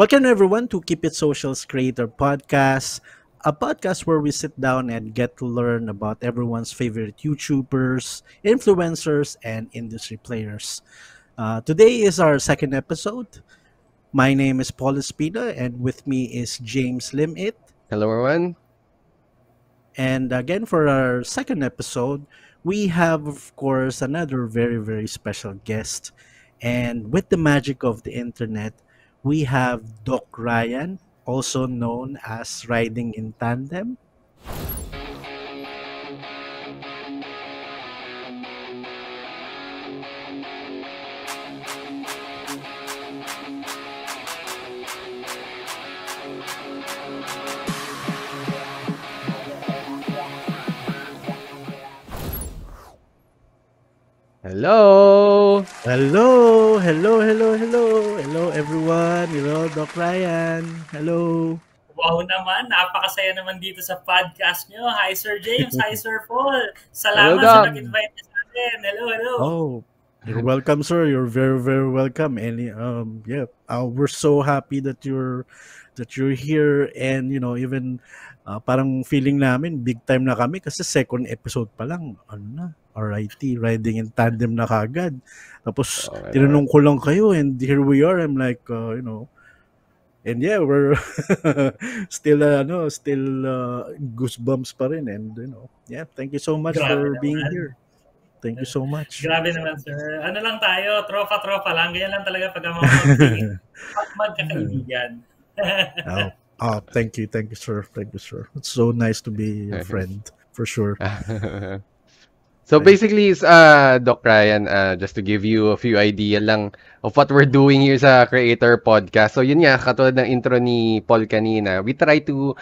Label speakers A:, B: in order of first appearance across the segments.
A: Welcome everyone to Keep It Social's Creator Podcast, a podcast where we sit down and get to learn about everyone's favorite YouTubers, influencers, and industry players. Today is our second episode. My name is Paul Espina, and with me is James Limit.
B: Hello, everyone.
A: And again, for our second episode, we have, of course, another very, very special guest. And with the magic of the internet, we have Doc Ryan, also known as Riding in Tandem.
B: Hello!
A: Hello, everyone. Hello, Doc Ryan. Hello.
C: Wow naman, napakasaya naman dito sa podcast nyo. Hi Sir James, hi Sir Paul.
B: Hello,
C: Salamat sa
B: Doc.
C: nag-invite niyo sa akin. Hello.
A: Oh, you're welcome, sir. You're very, very welcome. And we're so happy that you're here. And even parang feeling namin big time na kami kasi second episode pa lang, ano na, RIT, riding in tandem na kagad. Tapos tinanong ko lang kayo, and here we are. I'm like, and yeah, we're still goosebumps pa rin. And yeah, thank you so much for being here. Thank you so much.
C: Grabe naman, sir. Ano lang tayo, tropa-tropa lang. Ganyan lang talaga pag magkakaibigan.
A: Thank you, sir. Thank you, sir. It's so nice to be a friend, for sure.
B: So basically, Doc Ryan, just to give you a few idea lang of what we're doing here sa Creator Podcast. So yun nga, katulad ng intro ni Paul kanina, we try to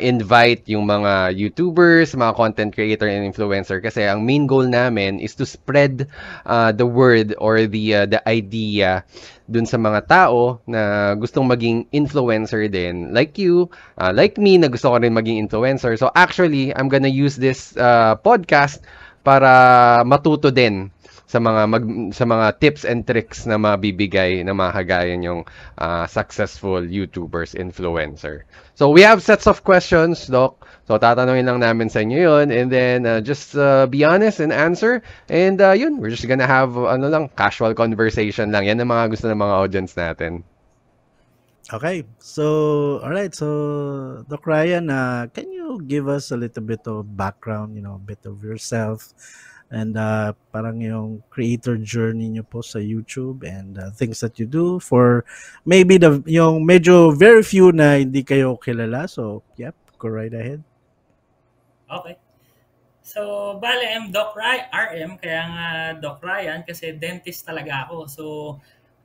B: invite yung mga YouTubers, mga content creator and influencer kasi ang main goal namin is to spread the word or the idea dun sa mga tao na gustong maging influencer din. Like you, like me, na gusto ko rin maging influencer. So actually, I'm gonna use this podcast para matuto din sa mga tips and tricks na mabibigay na mga kagaya yung successful YouTubers, influencer. So we have sets of questions, Doc. So tatanungin lang namin sa inyo yun, and then just be honest and answer. And yun, we're just gonna have casual conversation lang. Yan ang mga gusto ng mga audience natin.
A: Okay, so all right, so Doc Ryan, can you give us a little bit of background, a bit of yourself, and parang yung creator journey niyo po sa YouTube and things that you do for maybe yung medyo very few na hindi kayo kilala. So, yep, go right ahead.
C: Okay. So, bale, I'm Doc RM, kaya nga Doc Ryan kasi dentist talaga ako. So,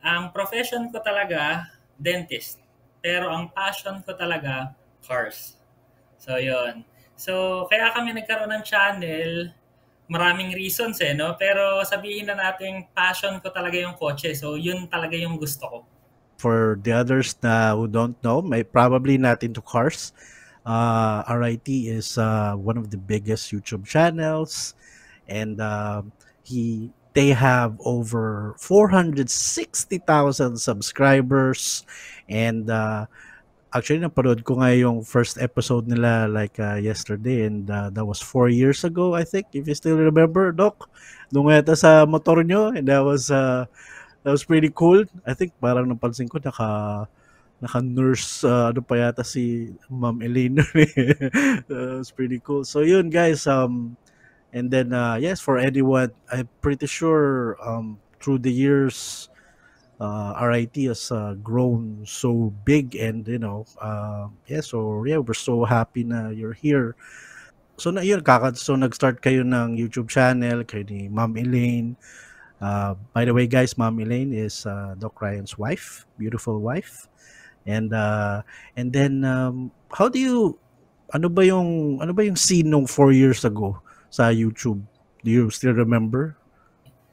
C: ang profession ko talaga, dentist. Pero ang passion ko talaga, cars. So, yun. So, kaya kami nagkaroon ng channel, maraming reasons no? Pero sabihin na natin, passion ko talaga yung kotse. So, yun talaga yung gusto ko.
A: For the others who don't know, probably not into cars, RIT is one of the biggest YouTube channels, and they have over 460,000 subscribers, and actually napanood ko nga yung first episode nila like yesterday, and that was 4 years ago, I think, if you still remember, Doc, nung yata sa motor nyo, and that was pretty cool. I think parang napansin ko naka-nurse ano pa yata si Ma'am Elaine. It's pretty cool. So yun, guys, and then yes, for anyone, I'm pretty sure through the years RIT has grown so big, and we're so happy na you're here. So nag-start kayo ng YouTube channel kayo ni Ma'am Elaine. By the way, guys, Ma'am Elaine is Doc Ryan's wife, beautiful wife. And then how do you ano ba yung scene nung 4 years ago sa YouTube? Do you still remember?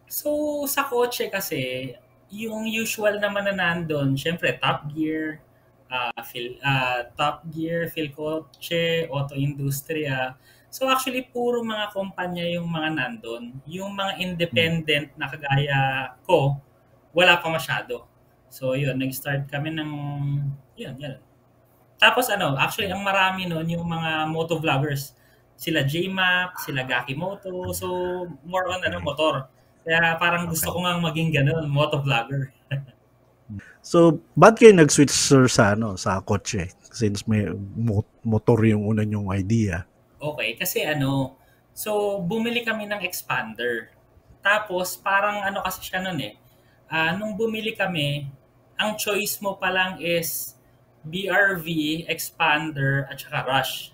C: So, sa kotse kasi, yung usual naman na nandun, syempre Top Gear, Philcoche, Auto Industria. So actually, puro mga kumpanya yung mga nandun. Yung mga independent na kagaya ko, wala pa masyado. So yun, nag-start kami ng yun. Tapos actually ang marami noon yung mga motovloggers. Sila J-Mac, sila Gaki Moto. So more on motor. Kaya parang gusto ko nga maging ganun, motovlogger.
A: So, ba't kayo nag-switch sir sa sa kotse? Since may motor yung una yung idea.
C: Okay, kasi so bumili kami ng expander. Tapos parang kasi siya noon nung bumili kami, ang choice mo pa lang is BRV, expander, at saka rush.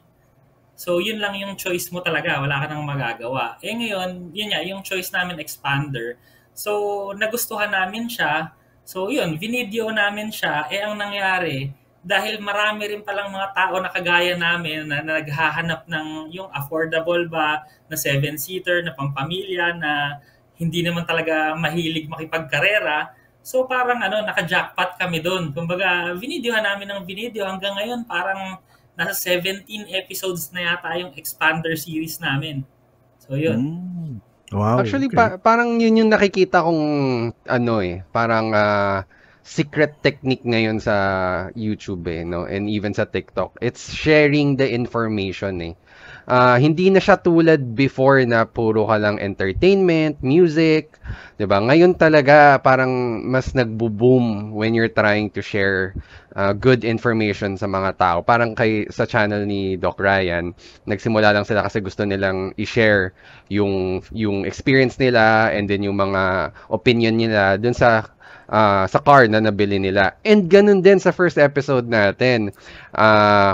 C: So yun lang yung choice mo talaga, wala ka nang magagawa. Ngayon, yun nga, yung choice namin expander. So nagustuhan namin siya. So yun, video namin siya. Ang nangyari, dahil marami rin palang mga tao na kagaya namin na naghahanap ng yung affordable ba na 7-seater na pampamilya na hindi naman talaga mahilig makipagkarera. So parang naka-jackpot kami doon. Kumbaga, vinidyohan namin ng video hanggang ngayon parang nasa 17 episodes na yata yung expander series namin. So yun.
A: Wow.
B: Actually, parang yun yung nakikita kong parang secret technique ngayon sa YouTube no? And even sa TikTok. It's sharing the information hindi na siya tulad before na puro ka lang entertainment, music, 'di ba? Ngayon talaga parang mas nagbo-boom when you're trying to share good information sa mga tao. Parang sa channel ni Doc Ryan, nagsimula lang sila kasi gusto nilang i-share yung experience nila and then yung mga opinion nila dun sa car na nabili nila. And ganun din sa first episode natin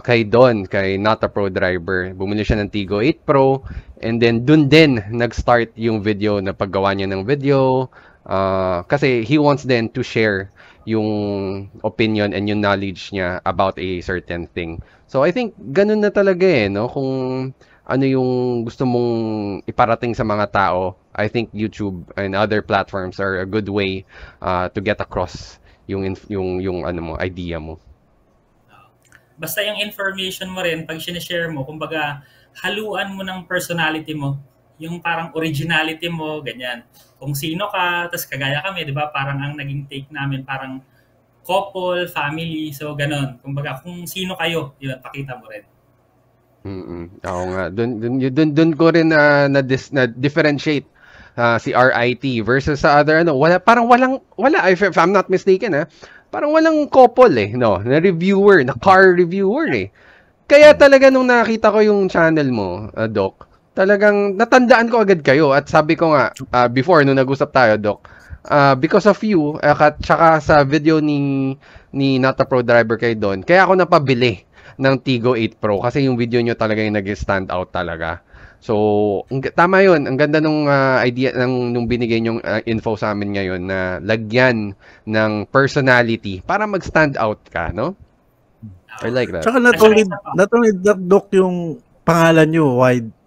B: kay Don, kay Not a Pro Driver. Bumili siya ng Tigo 8 Pro and then dun din nag-start yung video na paggawa niya ng video kasi he wants then to share yung opinion and yung knowledge niya about a certain thing. So I think ganun na talaga no? Kung ano yung gusto mong iparating sa mga tao, I think YouTube and other platforms are a good way to get across yung idea mo.
C: Basta yung information mo rin, pag sinishare mo, kumbaga, haluan mo ng personality mo. Yung parang originality mo, ganyan. Kung sino ka, tas kagaya kami, di ba? Parang ang naging take namin, parang couple, family, so ganon. Kumbaga, kung sino kayo, yun, pakita mo rin.
B: Oo nga. Doon ko rin na differentiate si RIT versus sa other wala if I'm not mistaken parang walang couple no, na reviewer, na car reviewer Kaya talaga nung nakita ko yung channel mo, Doc, talagang natandaan ko agad kayo at sabi ko nga before nung nag-usap tayo, Doc, because of you at saka sa video ni Not a Pro Driver kay Don, kaya ako napabili ng Tigo 8 Pro kasi yung video nyo talaga yung nag-stand out talaga. So, tama yun. Ang ganda nung idea nung binigay nyong info sa amin ngayon na lagyan ng personality para mag-stand out ka, no? I like that.
A: Tsaka not only that, Doc, yung pangalan nyo,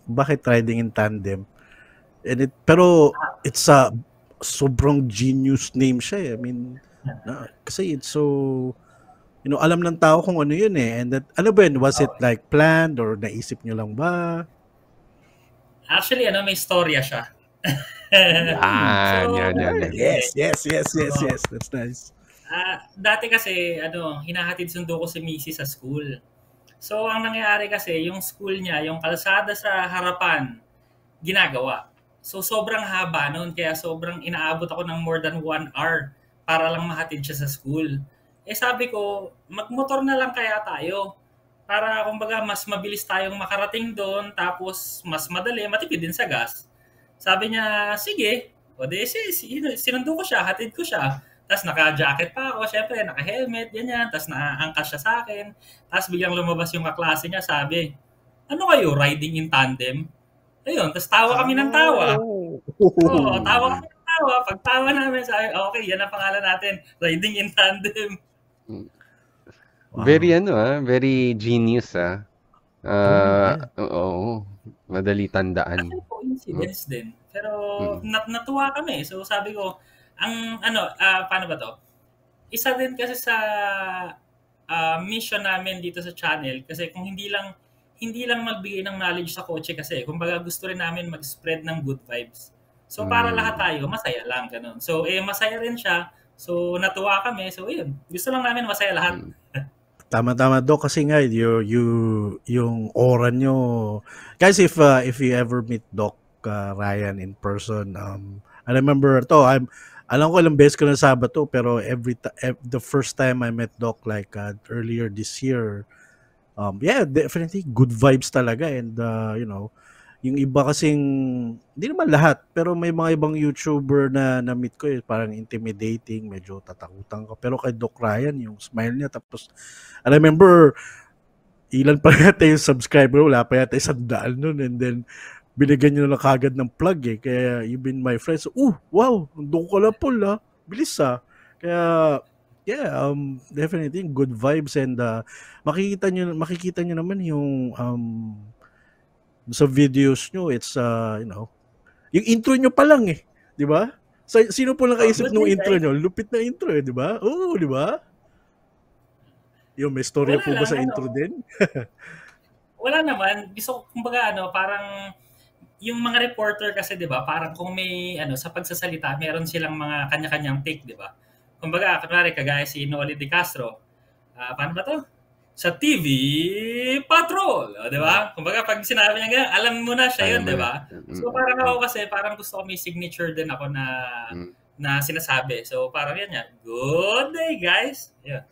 A: bakit riding in tandem? Pero it's a sobrang genius name siya. I mean, kasi it's so, alam ng tao kung ano yun And that, ano ba yun? Was it like planned or naisip nyo lang ba?
C: Actually, may storya siya.
B: Yan.
A: Yes. That's nice.
C: Dati kasi, hinahatid sundo ko si Missy sa school. So, ang nangyayari kasi, yung school niya, yung kalsada sa harapan, ginagawa. So, sobrang haba noon, kaya sobrang inaabot ako ng more than 1 hour para lang mahatid siya sa school. Sabi ko, magmotor na lang kaya tayo. Para kumbaga mas mabilis tayong makarating doon, tapos mas madali, matipid din sa gas. Sabi niya, sige. O di, sinundo ko siya, hatid ko siya. Tapos naka-jacket pa ako, syempre, naka-helmet, ganyan. Tapos naangkas siya sa akin. Tapos biglang lumabas yung kaklase niya, sabi, ano kayo, riding in tandem? Ayun, tapos tawa kami ng tawa. Oo, tawa kami ng tawa. Pagtawa namin, sabi, okay, yan ang pangalan natin, riding in tandem.
B: Wow. Very very genius oo, madali tandaan.
C: Actually, coincidence din. Pero natuwa kami. So sabi ko, paano ba to? Isa din kasi sa mission namin dito sa channel kasi kung hindi lang magbigay ng knowledge sa kotse kasi kumbaga gusto rin namin mag-spread ng good vibes. So para lahat tayo masaya lang ganun. So masaya rin siya, So, natuwa kami. So, yun. Gusto lang namin masaya lahat.
A: Tama Doc, kasi nga yung aura nyo. Guys, if you ever meet Doc Ryan in person, I remember alam ko ilang beses ko na sabat to, pero the first time I met Doc like earlier this year, yeah, definitely good vibes talaga, and yung iba kasing, hindi naman lahat, pero may mga ibang YouTuber na na-meet ko, parang intimidating, medyo tatakutan ka. Pero kay Doc Ryan, yung smile niya, tapos, I remember, ilan pa yata yung subscriber, wala pa yata 100 nun, and then, binigyan nyo na kagad ng plug kaya you've been my friend. So, wow, doon ko na Paul bilis Kaya, yeah, definitely good vibes, and makikita nyo naman yung sa videos nyo, it's yung intro nyo pa lang di ba? Sino po nakaisip ng intro nyo? Lupit na intro di ba? Oo, di ba? Yung may storya po ba sa intro din?
C: Wala naman. Gusto, kumbaga parang yung mga reporter kasi, di ba, parang kung may sa pagsasalita, meron silang mga kanya-kanyang take, di ba? Kumbaga, kunwari kagaya si Noli De Castro. Paano ba to? Sa TV Patrol, di ba? Kumbaga pag sinabi niya ganyan, alam mo na siya yun, di ba? So parang ako kasi, parang gusto ko may signature din ako na sinasabi. So parang yan nga, good day guys. Yeah.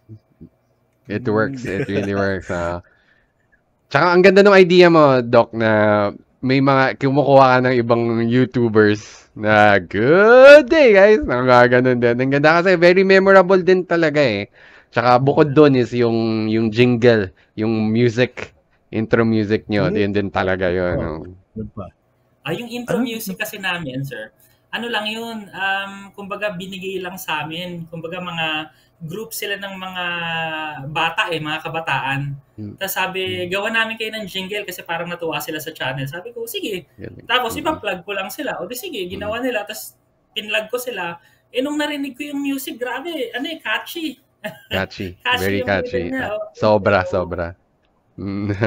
B: It works, it really works. Tsaka ang ganda ng idea mo, Doc, na may mga kumukuha ka ng ibang YouTubers na good day guys, ganun din. Ang ganda kasi very memorable din talaga Tsaka bukod doon is yung jingle, yung music, intro music nyo, yun din talaga yun.
C: Yung intro music kasi namin, sir, lang yun, kumbaga binigay lang sa amin, kumbaga mga group sila ng mga bata mga kabataan. Tapos sabi, gawa namin kayo ng jingle kasi parang natuwa sila sa channel. Sabi ko, sige. Tapos ipa-plug ko lang sila. O di sige, ginawa nila. Tapos pinlug ko sila. Nung narinig ko yung music, grabe, catchy.
B: Catchy. Very catchy. Sobra.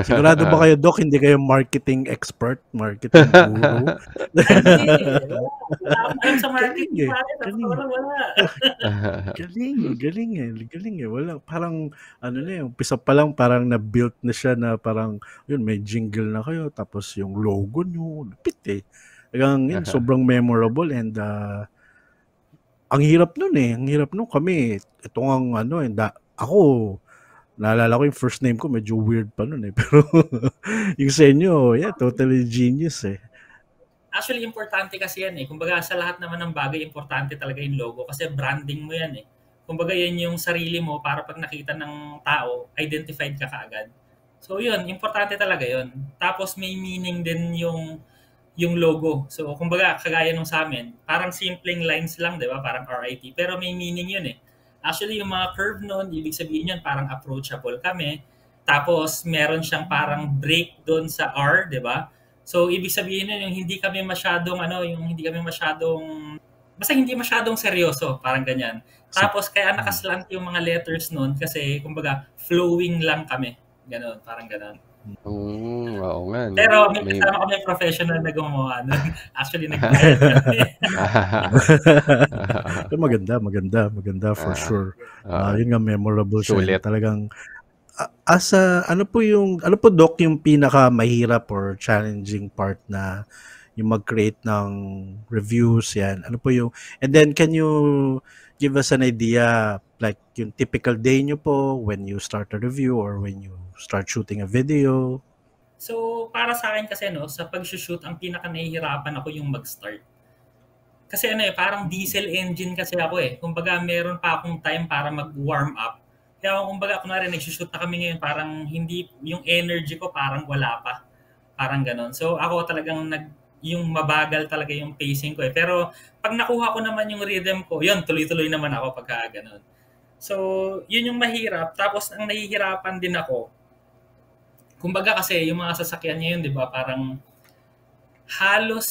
A: Sigurado ba kayo, Doc, hindi kayo marketing expert, marketing guru?
C: Alam sa marketing,
A: Galing. Wala, parang, umpisa pa lang, parang na-built na siya na parang, yun, may jingle na kayo, tapos yung logo nyo, lupit yun, sobrang memorable, and ang hirap nun kami, ito ang ako, naalala ko yung first name ko, medyo weird pa nun pero yung sa inyo, yeah, totally genius
C: Actually, importante kasi yan kumbaga sa lahat naman ng bagay, importante talaga yung logo kasi branding mo yan kumbaga yan yung sarili mo para pag nakita ng tao, identified ka kaagad. So yun, importante talaga yun. Tapos may meaning din yung logo. So, kumbaga, kagaya nung sa amin, parang simpleng lines lang, di ba? Parang RIT. Pero may meaning yun Actually, yung mga curve nun, ibig sabihin yun, parang approachable kami. Tapos, meron siyang parang break doon sa R, di ba? So, ibig sabihin yun, yung hindi kami masyadong, basta hindi masyadong seryoso, parang ganyan. Tapos, kaya nakaslant yung mga letters nun kasi, kumbaga, flowing lang kami. Ganon, parang ganon.
B: Oo nga.
C: Pero may kasama kami professional na gumawa nun. Actually,
A: maganda for sure. Yun nga, memorable siya. Talagang, ano po, Doc, yung pinaka mahirap or challenging part na yung mag-create ng reviews yan? Ano po yung, and then can you give us an idea, like yung typical day nyo po when you start a review or when you start shooting a video?
C: So, para sa akin kasi sa pag-shoot, ang pinaka nahihirapan ako yung mag-start. Kasi parang diesel engine kasi ako Kumbaga, meron pa akong time para mag-warm up. Kaya kumbaga, kunwari nag-shoot na kami ngayon, parang hindi, yung energy ko parang wala pa. Parang ganon. So, ako talagang yung mabagal talaga yung pacing ko Pero, pag nakuha ko naman yung rhythm ko, yun, tuloy-tuloy naman ako pagka ganon. So, yun yung mahirap. Tapos, ang nahihirapan din ako, kumbaga kasi yung mga sasakyan niya yun, di ba, parang halos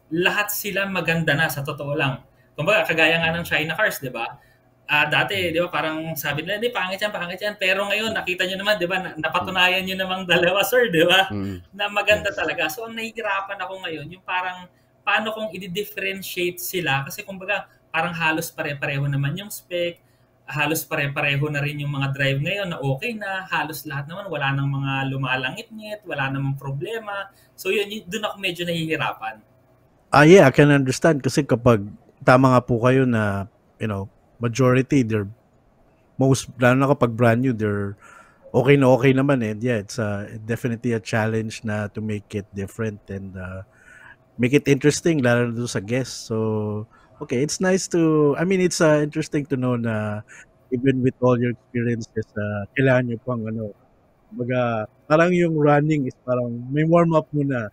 C: lahat sila maganda na, sa totoo lang. Kumbaga, kagaya nga ng China cars, di ba? Dati, di ba, parang sabi nila, pangit yan. Pero ngayon, nakita nyo naman, di ba, napatunayan nyo namang dalawa, sir, di ba? Na maganda talaga. So, ang nahihirapan ako ngayon, yung parang, paano kong i-differentiate sila? Kasi kumbaga, parang halos pare-pareho naman yung spec, halos pare-pareho na rin yung mga drive ngayon na okay na, halos lahat naman wala nang mga lumalangit-ngit, wala namang problema. So doon ako medyo nahihirapan.
A: Yeah, I can understand kasi kapag tama nga po kayo na, majority, they're lalo na kapag brand new, they're okay naman yeah, it's definitely a challenge na to make it different and make it interesting lalo na sa guests. So okay, it's nice to, it's interesting to know na even with all your experiences, kailangan nyo pang parang yung running is parang may warm up muna,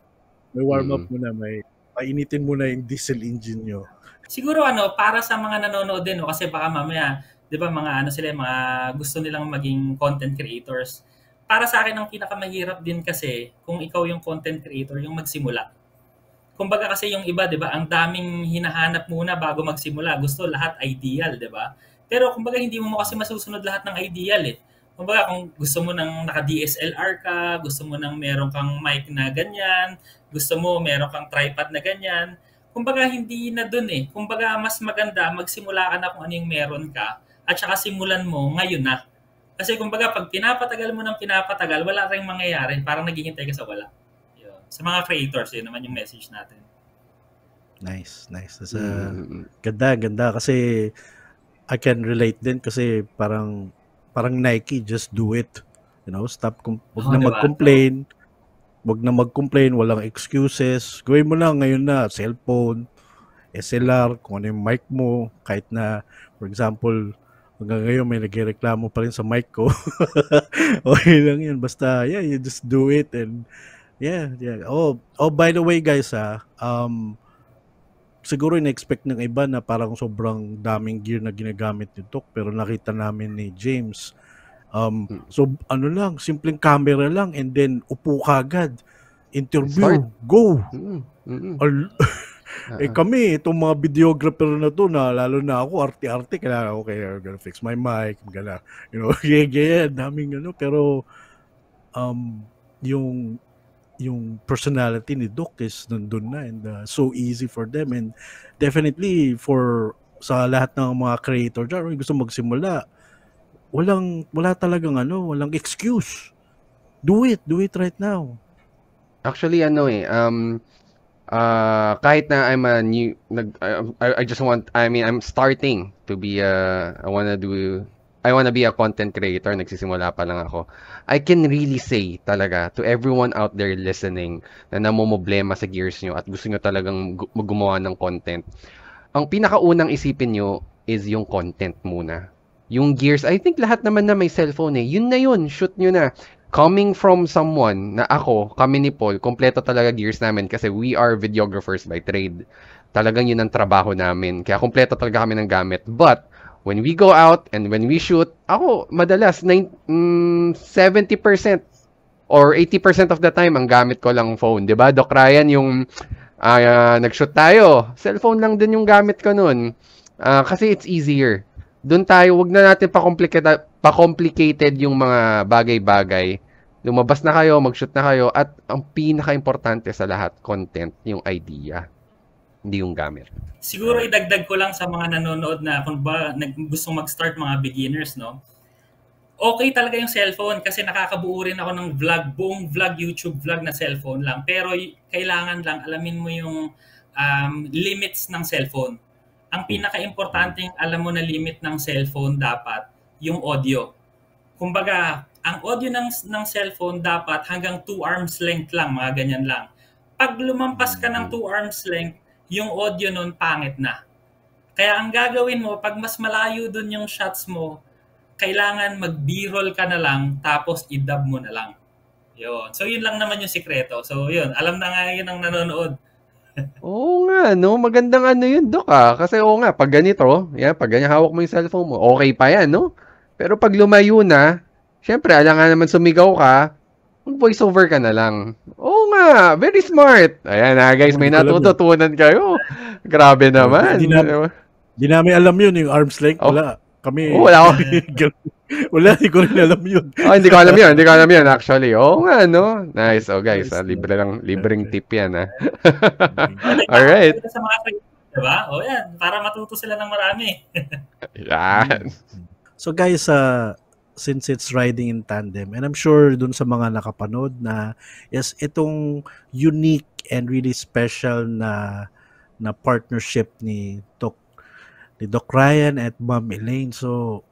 A: may painitin muna yung diesel engine nyo.
C: Siguro para sa mga nanonood din, kasi baka mamaya, 'di ba, mga mga gusto nilang maging content creators. Para sa akin ang pinakamahirap din kasi kung ikaw yung content creator, yung magsimula. Kumbaga kasi yung iba, 'di ba, ang daming hinahanap muna bago magsimula. Gusto lahat ideal, 'di ba? Pero kumbaga hindi mo kasi masusunod lahat ng ideal eh. Kumbaga kung gusto mo ng naka-DSLR ka, gusto mo ng meron kang mic na ganyan, gusto mo meron kang tripod na ganyan, kumbaga hindi na dun eh. Kumbaga mas maganda magsimula ka na kung ano yung meron ka at saka simulan mo ngayon na. Kasi kumbaga pag pinapatagal mo ng pinapatagal, wala ring mangyayari. Parang naghihintay ka sa wala. Yun. Sa mga creators, yun naman yung message natin.
A: Nice. That's ganda. Kasi I can relate din kasi parang Nike, just do it. Stop. Huwag na mag-complain. Huwag na mag-complain, walang excuses. Gawin mo lang ngayon na, cellphone, SLR, kung ano yung mic mo, kahit na, for example, hanggang ngayon may nagreklamo pa rin sa mic ko. Okay lang yun. Basta, yeah, you just do it and yeah. Oh, by the way guys, siguro in-expect ng iba na parang sobrang daming gear na ginagamit nito, pero nakita namin ni James, so lang, simpleng camera lang and then upo ka agad, interview, go. Kami, itong mga videographer na to, na lalo na ako, arte-arte, kailangan ako, okay, I'm gonna fix my mic, I'm gonna, daming pero yung personality ni Doc is nandun na and so easy for them and definitely sa lahat ng mga creator dyan, gusto magsimula, wala talagang walang excuse. Do it right now.
B: Actually kahit na I'm a new I'm starting to be I wanna be a content creator, nagsisimula pa lang ako. I can really say talaga to everyone out there listening na namomroblema sa gears nyo at gusto nyo talagang gumawa ng content. Ang pinakaunang isipin nyo is yung content muna. Yung gears, I think lahat naman na may cellphone eh. Yun na yun, shoot nyo na. Coming from someone na kami ni Paul, kompleto talaga gears namin kasi we are videographers by trade. Talagang yun ang trabaho namin. Kaya kompleto talaga kami ng gamit. But, when we go out and when we shoot, ako, madalas, 70% or 80% of the time, ang gamit ko lang phone. Diba, Doc Ryan, yung nag-shoot tayo, cellphone lang din yung gamit ko nun. Kasi it's easier. Doon tayo, wag na natin pa-complicated yung mga bagay-bagay. Lumabas na kayo, mag-shoot na kayo, at ang pinaka-importante sa lahat, content, yung idea. Hindi yung gamit.
C: Siguro idagdag ko lang sa mga nanonood na kung ba gustong mag-start mga beginners, no? Okay talaga yung cellphone kasi nakakabuo rin ako ng buong vlog, YouTube vlog na cellphone lang. Pero kailangan lang alamin mo yung limits ng cellphone. Ang pinaka-importanting alam mo na limit ng cellphone dapat yung audio. Kumbaga, ang audio ng cellphone dapat hanggang 2 arms length lang, mga ganyan lang. Pag lumampas ka ng 2 arms length, yung audio nun pangit na. Kaya ang gagawin mo, pag mas malayo dun yung shots mo, kailangan mag-b-roll ka na lang, tapos i-dub mo na lang. Yun. So, yun lang naman yung sikreto. So, yun. Alam na nga yun ang nanonood.
B: Oo nga, no? Magandang yun, Doc, Kasi pag ganito, pag ganyan hawak mo yung cellphone mo, okay pa yan, no? Pero pag lumayo na, syempre, alangan naman sumigaw ka, voice over ka na lang. Oo nga, very smart. Ayan guys, may natututunan kayo. Grabe naman.
A: Di namin alam yun, yung arm's length. Wala. Kami.
B: Wala.
A: Wala, hindi ko rin alam yun.
B: Hindi ko alam yun actually. Oo nga, no? Nice. Guys, libreng tip yan, Alright.
C: Diba? O yan, para matuto sila ng marami.
B: Yan.
A: So guys, since it's riding in tandem, and I'm sure dun sa mga nakapanood na yes, itong unique and really special na partnership ni Doc Ryan at Ma'am Elaine. So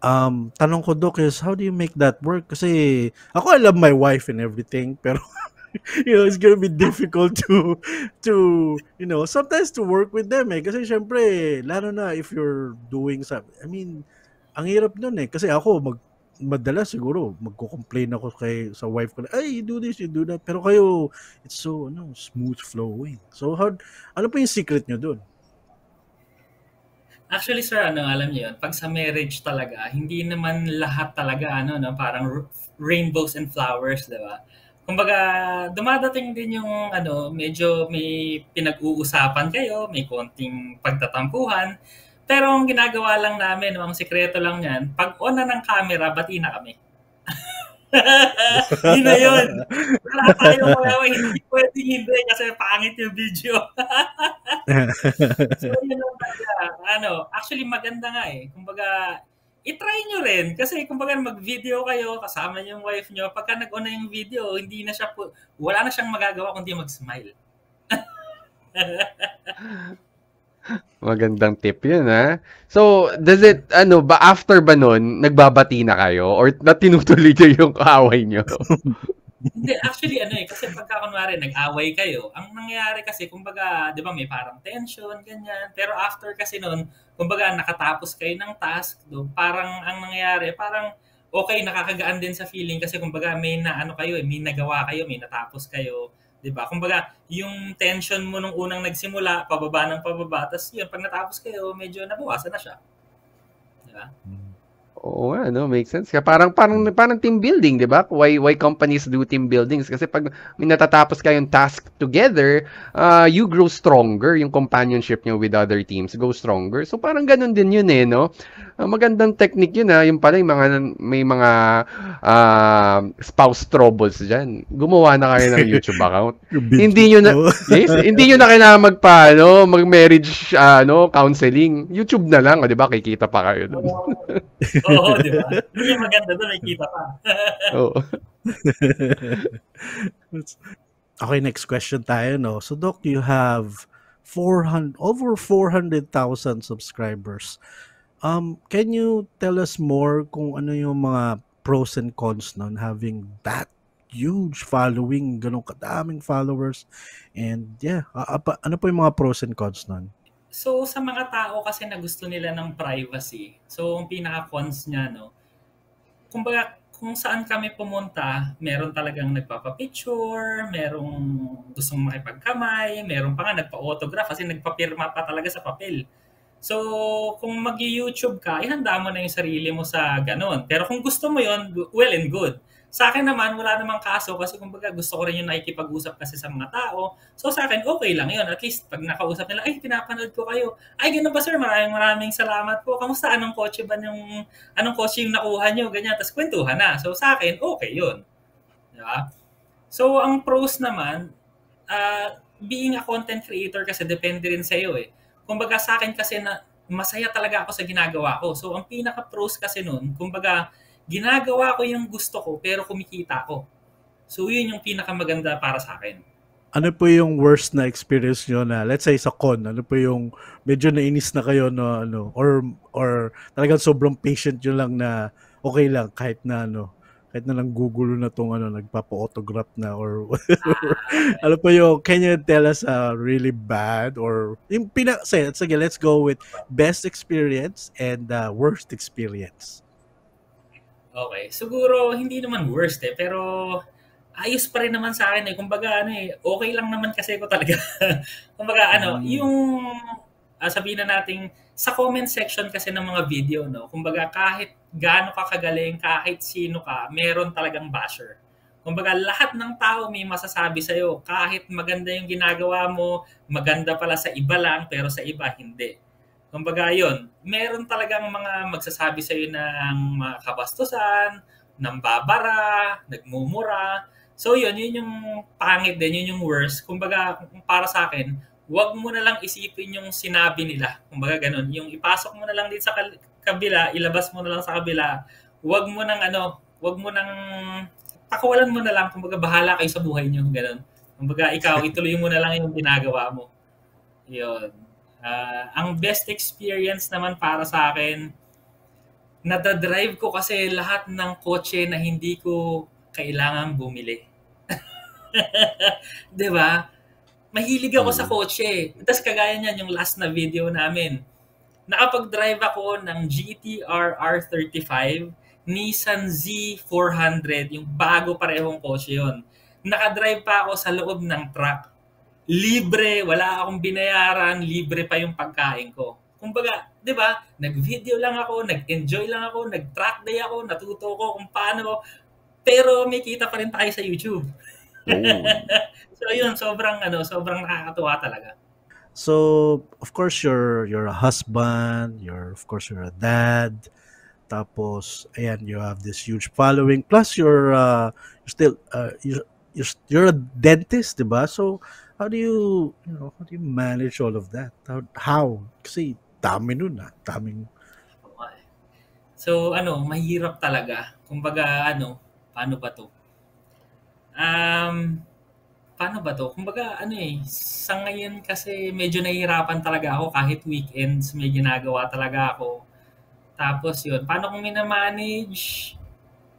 A: tanong ko, Doc, is how do you make that work? Kasi ako, I love my wife and everything, pero it's gonna be difficult to sometimes to work with them kasi syempre lalo na if you're doing something, I mean, ang hirap nun kasi ako madalas siguro magko-complain ako sa wife ko na, ay, you do this, you do that, pero kayo it's so smooth flowing. So ano pa yung secret nyo dun?
C: Actually, sir, alam niyo yun, pag sa marriage talaga, hindi naman lahat talaga, parang rainbows and flowers, di ba? Kumbaga, dumadating din yung, medyo may pinag-uusapan kayo, may konting pagtatampuhan, pero ang ginagawa lang namin, ang sikreto lang yan, pag on na ng camera, bati na kami. Yun na yun. Wala tayo hindi pwedeng hindi kasi pangit yung video. So yun lang talaga. Actually maganda nga kumbaga, i-try nyo rin kasi kumbaga mag-video kayo kasama yung wife nyo, pagka nag-on na yung video, hindi na siya wala na siyang magagawa kundi mag-smile.
B: Magandang tip yun, ha? So, does it, after ba nun, nagbabati na kayo? Or tinutuloy nyo yung kaaway nyo?
C: Hindi, actually, kasi pagka kunwari, nag-away kayo, ang nangyayari kasi, kumbaga, di ba, may parang tension, ganyan. Pero after kasi nun, kumbaga, nakatapos kayo ng task, parang, ang nangyayari, parang, okay, nakakagaan din sa feeling kasi, kumbaga, may kayo, may nagawa kayo, may natapos kayo. Diba? Kumbaga, yung tension mo nung unang nagsimula, pababa ng pababa, tapos yun, pag natapos kayo, medyo nabawasan na siya. Diba?
B: Oo nga, makes sense. Parang team building, 'di ba? Why companies do team buildings? Kasi pag may natatapos kayong task together, you grow stronger. Yung companionship niyo with other teams go stronger. So parang ganun din yun no? Magandang technique yun yung pala may mga spouse troubles diyan. Gumawa na kayo ng YouTube account. Hindi niyo na hindi niyo na kailangan mag-marriage counseling. YouTube na lang, 'di ba? Kikita pa kayo doon.
C: Oo, di ba? Hindi yung maganda doon, may kita pa.
B: Oo.
A: Okay, next question tayo, no? So, Doc, you have over 400,000 subscribers. Can you tell us more kung ano yung mga pros and cons nun having that huge following, ganun kadaming followers, and ano po yung mga pros and cons nun?
C: So, sa mga tao kasi na gusto nila ng privacy, so, ang pinaka-cons niya, kumbaga, kung saan kami pumunta, meron talagang nagpapapicture, merong gustong makipagkamay, meron pa nga nagpa-autograph kasi nagpapirma pa talaga sa papel. So, kung mag-YouTube ka, ihanda mo na yung sarili mo sa ganun. Pero kung gusto mo yon, well and good. Sa akin naman, wala namang kaso kasi kumbaga gusto ko rin yung nakikipag-usap kasi sa mga tao. So sa akin, okay lang yun. At least pag nakausap nila, ay, pinapanood ko kayo. Ay, ganun ba sir? Maraming salamat po. Kamusta? Anong kotse yung nakuha nyo? Ganyan. Tapos kwentuhan na. So sa akin, okay yun. Diba? So ang pros naman, being a content creator kasi depende rin sa'yo Kumbaga sa akin kasi na masaya talaga ako sa ginagawa ko. So ang pinaka-pros kasi nun, kumbaga ginagawa ko yung gusto ko pero kumikita ko. So yun yung pinakamaganda para sa akin.
A: Ano po yung worst na experience nyo na, let's say sa con, ano po yung medyo nainis na kayo na or talagang sobrang patient nyo lang na okay lang kahit na nanggugulo na tong nagpapa-autograph na or ano po yung, can you tell us really bad or yung sige, let's go with best experience and worst experience.
C: Okay, siguro hindi naman worst pero ayos pa rin naman sa akin Kumbaga okay lang naman kasi ko talaga. Kumbaga yung sabihin na natin sa comment section kasi ng mga video kumbaga kahit gaano ka kagaling, kahit sino ka, meron talagang basher. Kumbaga lahat ng tao may masasabi sa iyo kahit maganda yung ginagawa mo, maganda pala sa iba lang pero sa iba hindi. Kumbaga yun, meron talagang mga magsasabi sa iyo ng mga kabastusan, ng babara, nagmumura. So yun yung pangit din, yun yung worst. Kumbaga para sa akin, wag mo na lang isipin yung sinabi nila. Kumbaga ganun, yung ipasok mo na lang din sa kabila, ilabas mo na lang sa kabila. Wag mo nang pakawalan mo na lang, kumbaga bahala kayo sa buhay niyo, ganun. Kumbaga ikaw ituloy mo na lang yung ginagawa mo. 'Yun. Ang best experience naman para sa akin, nadadrive ko kasi lahat ng kotse na hindi ko kailangan bumili. 'Di ba? Mahilig ako sa kotse. Tapos kagaya niyan yung last na video namin. Nakapag-drive ako ng GTR R35, Nissan Z400, yung bago parehong kotse yun. Nakadrive pa ako sa loob ng truck. Libre, wala akong binayaran, libre pa yung pagkain ko. Kumbaga, 'di ba? Nag-video lang ako, nag-enjoy lang ako, nag-track day ako, natuto ko kung paano, pero may kita pa rin tayo sa YouTube. So yun, sobrang nakakatuwa talaga.
A: So, of course, you're a husband, you're a dad. Tapos, ayan, you have this huge following. Plus, you're still you're a dentist, diba? So, how do you manage all of that? How? Kasi dami nun ah, daming.
C: So, mahirap talaga. Kumbaga, paano ba to? Paano ba to? Kumbaga, sa ngayon kasi medyo nahihirapan talaga ako kahit weekends may ginagawa talaga ako. Tapos yun, paano kung minamanage?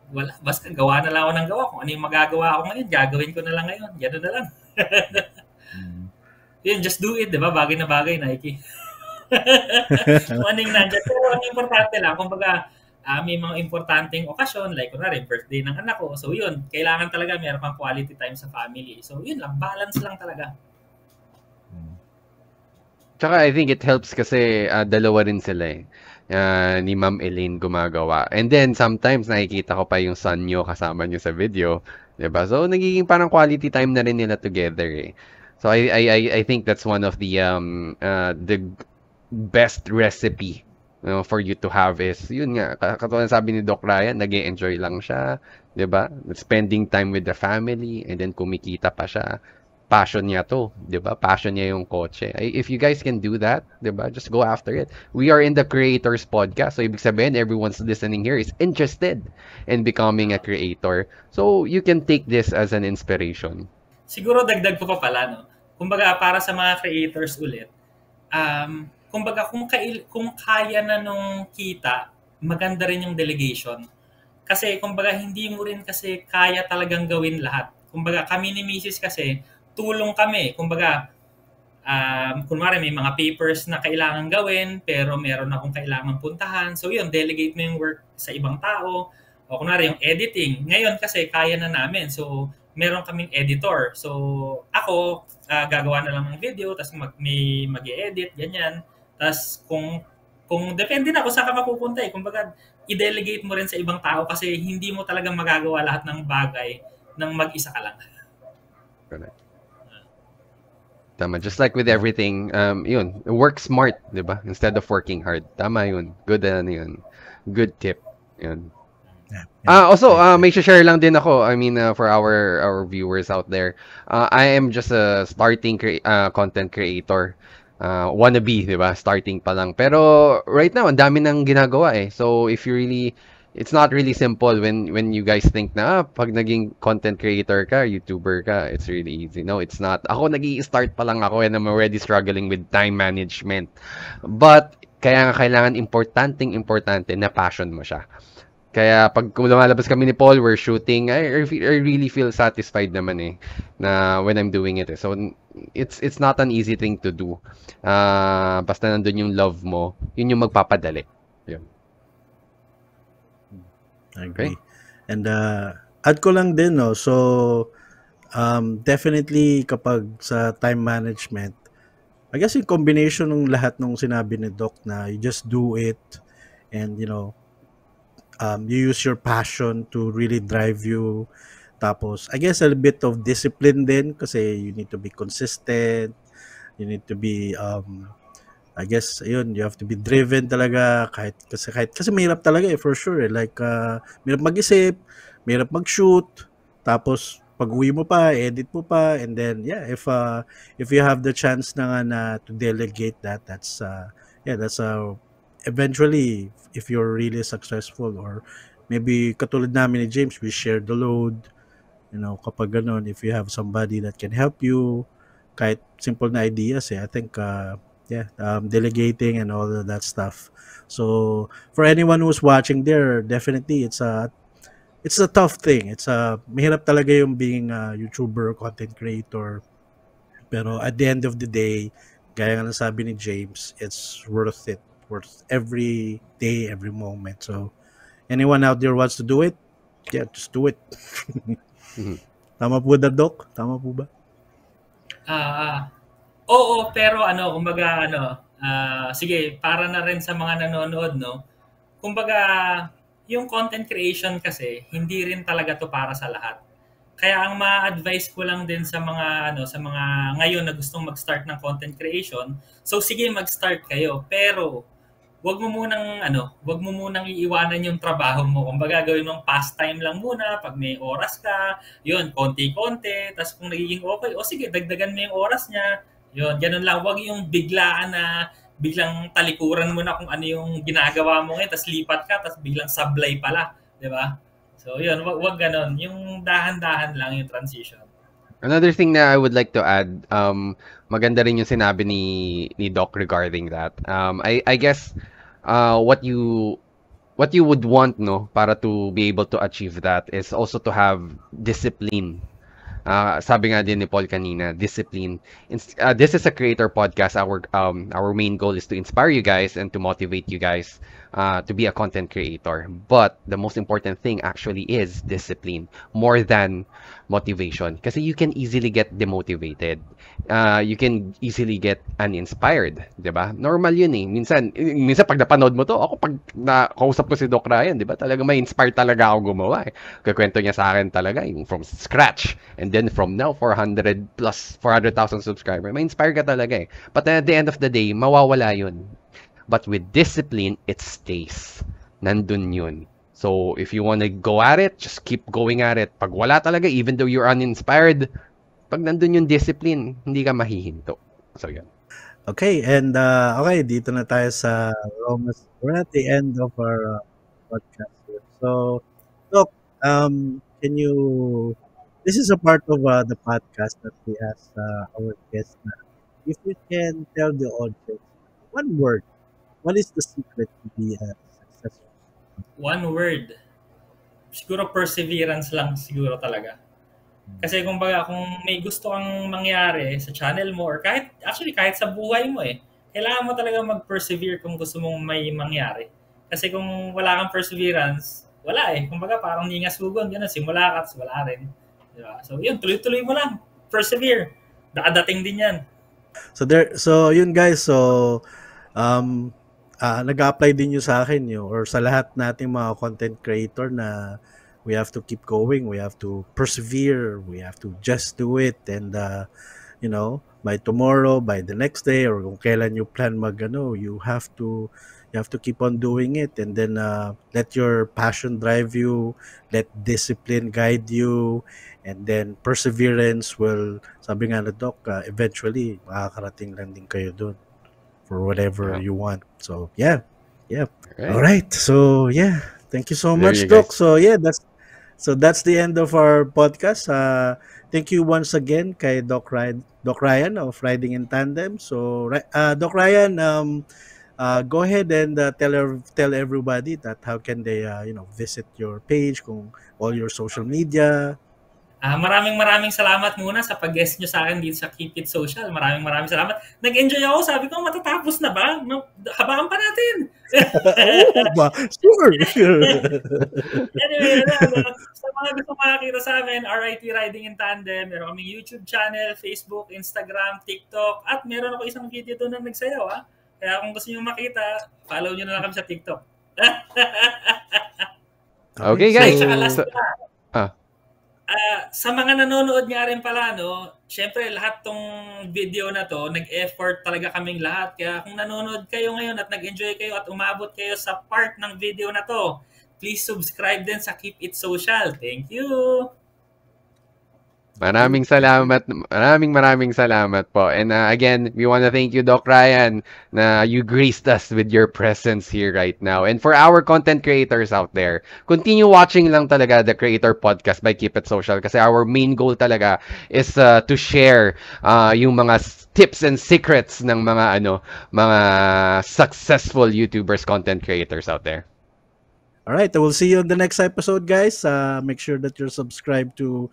C: Wala, basta gawa na lang ako ng gawa. Kung ano yung magagawa ako ngayon, gagawin ko na lang ngayon. Gano'n na lang. Yun, just do it, di ba? Bagay na bagay, Nike. Kung ano yung nandiyan. Pero ang importante lang, kumbaga, may mga importanteng okasyon, like kunwari, birthday ng anak ko. So yun, kailangan talaga meron pang quality time sa family. So yun lang, balance lang talaga.
B: Tsaka I think it helps kasi dalawa rin sila eh. Ni Ma'am Elaine gumagawa. And then sometimes nakikita ko pa yung son nyo kasama nyo sa video. Diba? So nagiging parang quality time na rin nila together eh. So I think that's one of the best recipe for you to have is, yun nga, katulad sabi ni Doc Ryan, nag-e-enjoy lang siya, 'di ba? Spending time with the family, and then kumikita pa siya. Passion niya to, 'di ba? Passion niya yung kotse. If you guys can do that, 'di ba? Just go after it. We are in the Creators Podcast, so ibig sabihin everyone's listening here is interested in becoming a creator. So you can take this as an inspiration.
C: Siguro dagdag ko pa pala, no? Kumbaga para sa mga creators ulit, kumbaga kung kaya na nung kita, maganda rin yung delegation. Kasi kumbaga hindi mo rin kasi kaya talagang gawin lahat. Kumbaga kami ni Mrs. kasi tulong kami. Kumbaga kunwari may mga papers na kailangan gawin pero meron akong kailangan puntahan. So yun, delegate mo yung work sa ibang tao. O kunwari yung editing. Ngayon kasi kaya na namin. So meron kaming editor. So ako gagawa na lang ng video tapos mag-i-edit, ganyan. Tapos kung depende na kung saan ka mapupunta eh. Kumbaga, i-delegate mo rin sa ibang tao kasi hindi mo talagang magagawa lahat ng bagay nang mag-isa ka lang.
B: Correct. Tama. Just like with everything, yun, work smart, di ba? Instead of working hard. Tama yun. Good, yun. Good tip. Yun. Also, may share lang din ako. I mean, for our viewers out there, I am just a starting content creator. Wannabe, di ba? Starting pa lang. Pero right now, ang dami nang ginagawa eh. So if you really, it's not really simple when you guys think na pag naging content creator ka, YouTuber ka, it's really easy. No, it's not. Ako nag-i-start pa lang ako and I'm already struggling with time management. But kaya nga kailangan importante na passion mo siya. Kaya pag lumalabas kami ni Paul, we're shooting, I really feel satisfied naman eh na when I'm doing it. So it's not an easy thing to do. Basta nandun yung love mo, yun yung magpapadali. Yun.
A: I agree. Okay. And add ko lang din, no. So definitely kapag sa time management, I guess yung combination ng lahat ng sinabi ni Doc na you just do it and you use your passion to really drive you. Tapos, I guess a bit of discipline din kasi you need to be consistent. You need to be, I guess, you have to be driven talaga kasi mahirap talaga for sure. Like, mahirap mag-isip, mahirap mag-shoot. Tapos, pag-uwi mo pa, edit mo pa, and then if you have the chance na to delegate that's eventually if you're really successful, or maybe katulad namin ni James, we share the load, kapag ganun, if you have somebody that can help you, kahit simple na ideas, I think delegating and all of that stuff. So for anyone who's watching there, definitely it's a tough thing. Mahirap talaga yung being a YouTuber, content creator. Pero at the end of the day, gaya nga ng sabi ni James, it's worth it. Worth every day, every moment. So anyone out there wants to do it, just do it. Tama po ba, Doc? Tama po ba?
C: Oo, pero kumbaga sige, para na rin sa mga nanonood, no? Kumbaga, yung content creation kasi hindi rin talaga to para sa lahat. Kaya ang ma-advise ko lang din sa mga sa mga ngayon na gustong mag-start ng content creation, so sige, mag-start kayo, pero wag mo munang iiwanan yung trabaho mo. Kumbaga, gawin mong pastime lang muna pag may oras ka, yun, konti-konti, tapos kung nagiging okay, sige, dagdagan mo yung oras niya. Yun, ganun lang. Wag yung biglaan na biglang talikuran mo na kung ano yung ginagawa mo ngayon, tapos lipat ka, tapos biglang sablay pala, di ba? So, yun, wag ganun. Yung dahan-dahan lang yung transition.
B: Another thing na I would like to add, maganda rin yung sinabi ni Doc regarding that. I guess what you would want, no, para to be able to achieve that is also to have discipline. Sabi nga din ni Paul kanina, discipline. This is a creator podcast. Our main goal is to inspire you guys and to motivate you guys to be a content creator. But the most important thing actually is discipline more than motivation. Kasi you can easily get demotivated. You can easily get uninspired, 'di ba? Normal 'yun eh. Minsan pag napanood mo 'to, ako pag nakausap ko si Doc Ryan, 'di ba? Talaga may inspire talaga ako gumawa eh. Kukwento niya sa akin talaga yung from scratch. And then from now 400,000 subscribers, may inspire ka talaga eh. But at the end of the day, mawawala 'yun. But with discipline, it stays. Nandun 'yun. So if you want to go at it, just keep going at it. Pag wala talaga, even though you're uninspired, pag nandun yung discipline, hindi ka mahihinto. So, yun.
A: Okay, and okay, dito na tayo sa almost, we're at the end of our podcast here. So, Doc, this is a part of the podcast that we ask our guests na, if you can tell the audience one word, what is the secret to be successful?
C: One word. Siguro perseverance lang siguro talaga. Kasi kumbaga, kung may gusto kang mangyari sa channel mo or kahit sa buhay mo kailangan mo talaga mag-persevere kung gusto mong may mangyari. Kasi kung wala kang perseverance, wala Kumbaga, parang hindi nga sugon, gano'n, simula ka, wala rin. Diba? So, yun, tuloy-tuloy mo lang. Persevere. Dadating din yan.
A: So yun guys, so nag-apply din sa akin or sa lahat nating mga content creator na we have to keep going, we have to persevere, we have to just do it, and by tomorrow, by the next day, or kung kailan you plan you have to keep on doing it, and then let your passion drive you, let discipline guide you, and then perseverance will, sabi nga na Doc, eventually makakarating lang din kayo doon for whatever you want. So yeah. All right. So yeah, thank you so much, Doc. So yeah, that's the end of our podcast. Thank you once again kay Doc Ryan of Riding in Tandem. So Doc Ryan, go ahead and tell everybody that how can they visit your page, kung all your social media.
C: Maraming salamat muna sa pag-guest nyo sa akin dito sa Keep It Social. Maraming salamat. Nag-enjoy ako. Sabi ko, matatapos na ba? Habaan pa natin.
A: Sure.
C: Anyway, sa mga gusto makakita sa amin, RIT Riding in Tandem, meron kami YouTube channel, Facebook, Instagram, TikTok, at meron ako isang video doon na nagsayaw. Kaya kung gusto nyo makita, follow nyo na lang kami sa TikTok.
B: Okay, guys.
C: Sa mga nanonood nga rin pala, syempre lahat tong video na to, nag-effort talaga kaming lahat. Kaya kung nanonood kayo ngayon at nag-enjoy kayo at umabot kayo sa part ng video na to, please subscribe din sa Keep It Social. Thank you!
B: Maraming salamat. Maraming salamat po. And again, we want to thank you, Doc Ryan, na you graced us with your presence here right now. And for our content creators out there, continue watching lang talaga the Creator Podcast by Keep It Social kasi our main goal talaga is to share yung mga tips and secrets ng mga successful YouTubers, content creators out there.
A: All right, we'll see you on the next episode, guys. Make sure that you're subscribed to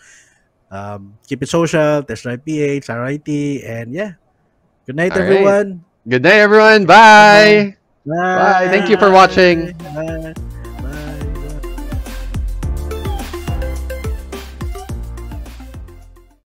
A: Keep It Social, Test Drive PH, RIT, and yeah. Good night, everyone.
B: Good night, everyone. Bye.
A: Bye.
B: Bye. Thank you for watching.
A: Bye.